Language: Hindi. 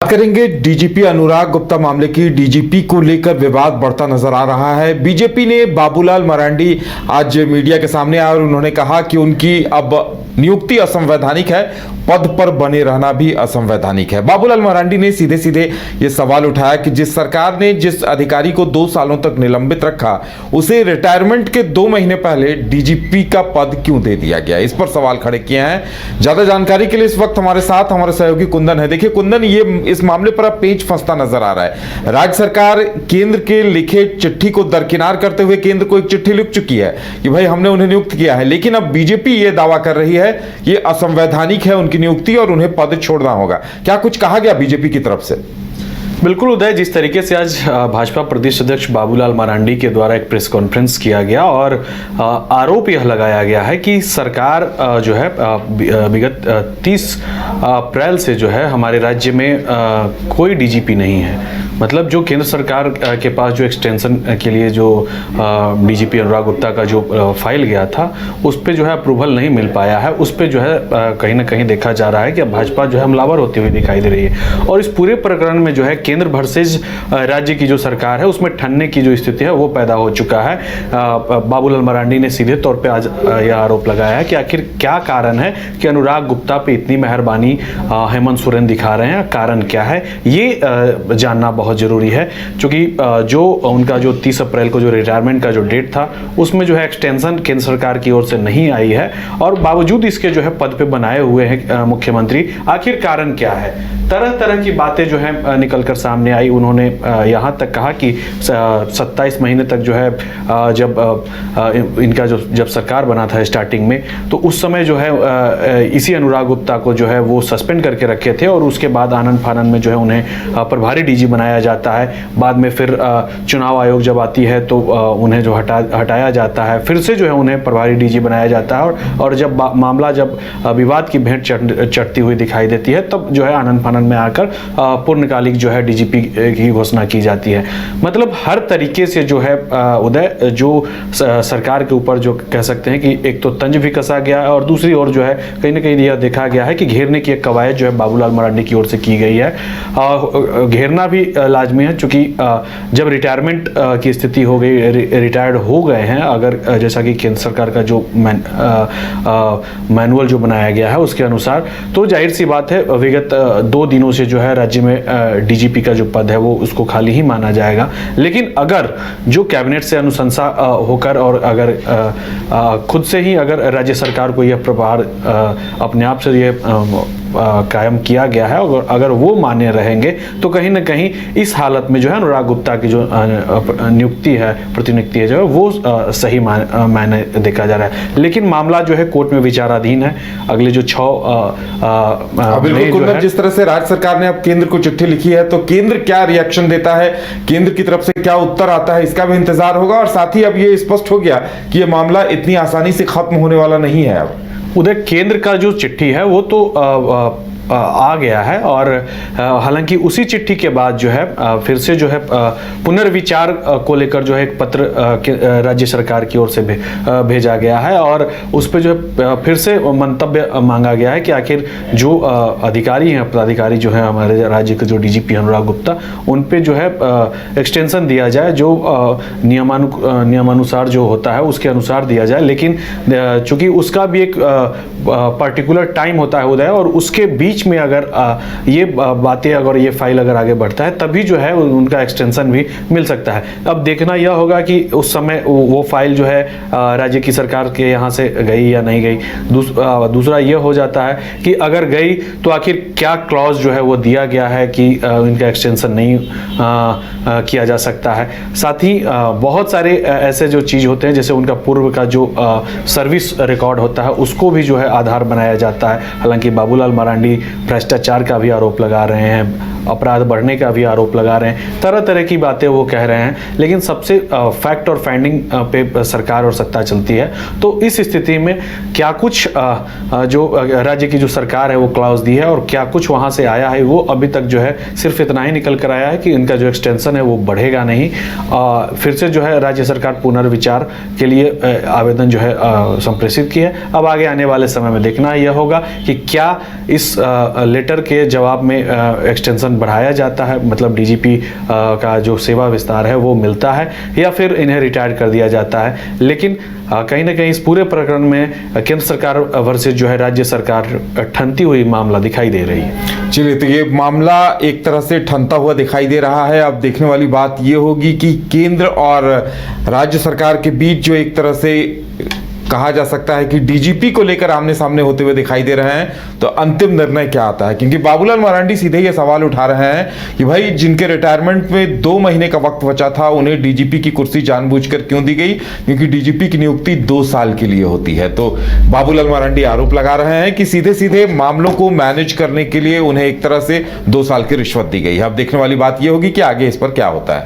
करेंगे डीजीपी अनुराग गुप्ता मामले की। डीजीपी को लेकर विवाद बढ़ता नजर आ रहा है। बीजेपी ने बाबूलाल मरांडी आज मीडिया के सामने आए और उन्होंने कहा कि उनकी अब नियुक्ति असंवैधानिक है, पद पर बने रहना भी असंवैधानिक है। बाबूलाल मरांडी ने सीधे सीधे ये सवाल उठाया कि जिस सरकार ने जिस अधिकारी को 2 सालों तक निलंबित रखा, उसे रिटायरमेंट के 2 महीने पहले डीजीपी का पद क्यों दे दिया गया। इस पर सवाल खड़े किए हैं। ज्यादा जानकारी के लिए इस वक्त हमारे साथ हमारे सहयोगी कुंदन है। देखिए कुंदन, ये इस मामले पर अब पेच फंसता नजर आ रहा है। राज्य सरकार केंद्र के लिखे चिट्ठी को दरकिनार करते हुए केंद्र को एक चिट्ठी लिख चुकी है कि भाई हमने उन्हें नियुक्त किया है, लेकिन अब बीजेपी ये दावा कर रही है ये असंवैधानिक है उनकी नियुक्ति और उन्हें पद छोड़ना होगा। क्या कुछ कहा गया बीजेपी की तरफ से? बिल्कुल उदय, जिस तरीके से आज भाजपा प्रदेश अध्यक्ष बाबूलाल मरांडी के द्वारा एक प्रेस कॉन्फ्रेंस किया गया और आरोप यह लगाया गया है कि सरकार जो है विगत 30 अप्रैल से जो है हमारे राज्य में कोई डीजीपी नहीं है। मतलब जो केंद्र सरकार के पास जो एक्सटेंशन के लिए जो डीजीपी अनुराग गुप्ता का जो फाइल गया था, उस पर जो है अप्रूवल नहीं मिल पाया है। उस पर जो है कहीं ना कहीं देखा जा रहा है कि अब भाजपा जो है हमलावर होती हुई दिखाई दे रही है और इस पूरे प्रकरण में जो है केंद्र वर्सेस राज्य की जो सरकार है उसमें ठनने की जो स्थिति है वो पैदा हो चुका है। बाबूलाल मरांडी ने सीधे तौर पे आज यह आरोप लगाया है कि आखिर क्या कारण है कि अनुराग गुप्ता पे इतनी मेहरबानी हेमंत सोरेन दिखा रहे हैं। कारण क्या है ये जानना बहुत जरूरी है, क्योंकि जो उनका जो 30 अप्रैल को जो रिटायरमेंट का जो डेट था उसमें जो है एक्सटेंशन केंद्र सरकार की ओर से नहीं आई है और बावजूद इसके जो है पद पे बनाए हुए हैं मुख्यमंत्री। आखिर कारण क्या है? तरह तरह की बातें जो है निकलकर सामने आई। उन्होंने यहां तक कहा कि 27 महीने तक जो है जब इनका जब सरकार बना था स्टार्टिंग में, तो उस समय जो है इसी अनुराग गुप्ता को जो है वो सस्पेंड करके रखे थे और उसके बाद आनंद फानन में जो है उन्हें प्रभारी डीजी बनाया जाता है। बाद में फिर चुनाव आयोग जब आती है तो उन्हें जो हटाया जाता है, फिर से जो है उन्हें प्रभारी डीजी बनाया जाता है और जब मामला जब विवाद की भेंट चढ़ती हुई दिखाई देती है तब जो है आनंद फानन में आकर पूर्णकालिक जो है डीजीपी की घोषणा की जाती है। मतलब हर तरीके से जो है उदय, जो सरकार के ऊपर जो कह सकते हैं कि एक तो तंज भी कसा गया है और दूसरी ओर जो है कहीं ना कहीं यह देखा गया है कि घेरने की एक कवायद जो है बाबूलाल मरांडी की ओर से की गई है। घेरना भी लाजमी है, क्योंकि जब रिटायरमेंट की स्थिति हो गई, रिटायर्ड हो गए हैं, अगर जैसा कि केंद्र सरकार का जो मैनुअल जो बनाया गया है उसके अनुसार, तो जाहिर सी बात है विगत 2 दिनों से जो है राज्य में डीजीपी का जो पद है वो उसको खाली ही माना जाएगा। लेकिन अगर जो कैबिनेट से अनुशंसा होकर और अगर खुद से ही अगर राज्य सरकार को यह प्रभार अपने आप से ये कायम किया गया है और अगर वो मान्य रहेंगे तो कहीं ना कहीं इस हालत में जो है अनुराग गुप्ता की जो नियुक्ति है, प्रतिनियुक्ति है जो है वो सही मायने देखा जा रहा है। लेकिन मामला जो है कोर्ट में विचाराधीन है। अगले जो 6 जिस तरह से राज्य सरकार ने अब केंद्र को चिट्ठी लिखी है, तो केंद्र क्या रिएक्शन देता है, केंद्र की तरफ से क्या उत्तर आता है, इसका भी इंतजार होगा। और साथ ही अब ये स्पष्ट हो गया कि ये मामला इतनी आसानी से खत्म होने वाला नहीं है। अब उधर केंद्र का जो चिट्ठी है वो तो आ गया है और हालांकि उसी चिट्ठी के बाद जो है फिर से जो है पुनर्विचार को लेकर जो है एक पत्र राज्य सरकार की ओर से भेजा गया है और उस पर जो है फिर से मंतव्य मांगा गया है कि आखिर जो अधिकारी हैं, पदाधिकारी जो है हमारे राज्य के जो डीजीपी अनुराग गुप्ता, उन पे जो है एक्सटेंशन दिया जाए, जो नियमानुसार जो होता है उसके अनुसार दिया जाए। लेकिन चूंकि उसका भी एक पर्टिकुलर टाइम होता है उदय, और उसके बीच में अगर ये बातें अगर ये फाइल अगर आगे बढ़ता है तभी जो है उनका एक्सटेंशन भी मिल सकता है। अब देखना यह होगा कि उस समय वो फाइल जो है राज्य की सरकार के यहाँ से गई या नहीं गई। दूसरा यह हो जाता है कि अगर गई तो आखिर क्या क्लॉज जो है वो दिया गया है कि इनका एक्सटेंशन नहीं किया जा सकता है। साथ ही बहुत सारे ऐसे जो चीज़ होते हैं, जैसे उनका पूर्व का जो सर्विस रिकॉर्ड होता है उसको भी जो है आधार बनाया जाता है। हालांकि बाबूलाल मरांडी भ्रष्टाचार का भी आरोप लगा रहे हैं, अपराध बढ़ने का भी आरोप लगा रहे हैं, तरह तरह की बातें वो कह रहे हैं, लेकिन सबसे फैक्ट और फाइंडिंग पे सरकार और सत्ता चलती है। तो इस स्थिति में क्या कुछ जो राज्य की जो सरकार है वो क्लॉज दी है और क्या कुछ वहां से आया है, वो अभी तक जो है सिर्फ इतना ही निकल कर आया है कि इनका जो एक्सटेंशन है वो बढ़ेगा नहीं। फिर से जो है राज्य सरकार पुनर्विचार के लिए आवेदन जो है संप्रेषित की है। अब आगे आने वाले समय में देखना यह होगा कि क्या इस लेटर के जवाब में एक्सटेंशन वेतन बढ़ाया जाता है, मतलब डीजीपी का जो सेवा विस्तार है वो मिलता है, या फिर इन्हें रिटायर कर दिया जाता है। लेकिन कहीं ना कहीं इस पूरे प्रकरण में केंद्र सरकार वर्सेस जो है राज्य सरकार ठनती हुई मामला दिखाई दे रही है। चलिए, तो ये मामला एक तरह से ठनता हुआ दिखाई दे रहा है। अब देखने वाली बात ये होगी कि केंद्र और राज्य सरकार के बीच जो एक तरह से कहा जा सकता है कि डीजीपी को लेकर आमने सामने होते हुए दिखाई दे रहे हैं, तो अंतिम निर्णय क्या आता है। क्योंकि बाबूलाल मरांडी सीधे ये सवाल उठा रहे हैं कि भाई जिनके रिटायरमेंट में 2 महीने का वक्त बचा था, उन्हें डीजीपी की कुर्सी जानबूझकर क्यों दी गई, क्योंकि डीजीपी की नियुक्ति 2 साल के लिए होती है। तो बाबूलाल मरांडी आरोप लगा रहे हैं कि सीधे सीधे मामलों को मैनेज करने के लिए उन्हें एक तरह से 2 साल की रिश्वत दी गई है। अब देखने वाली बात यह होगी कि आगे इस पर क्या होता है।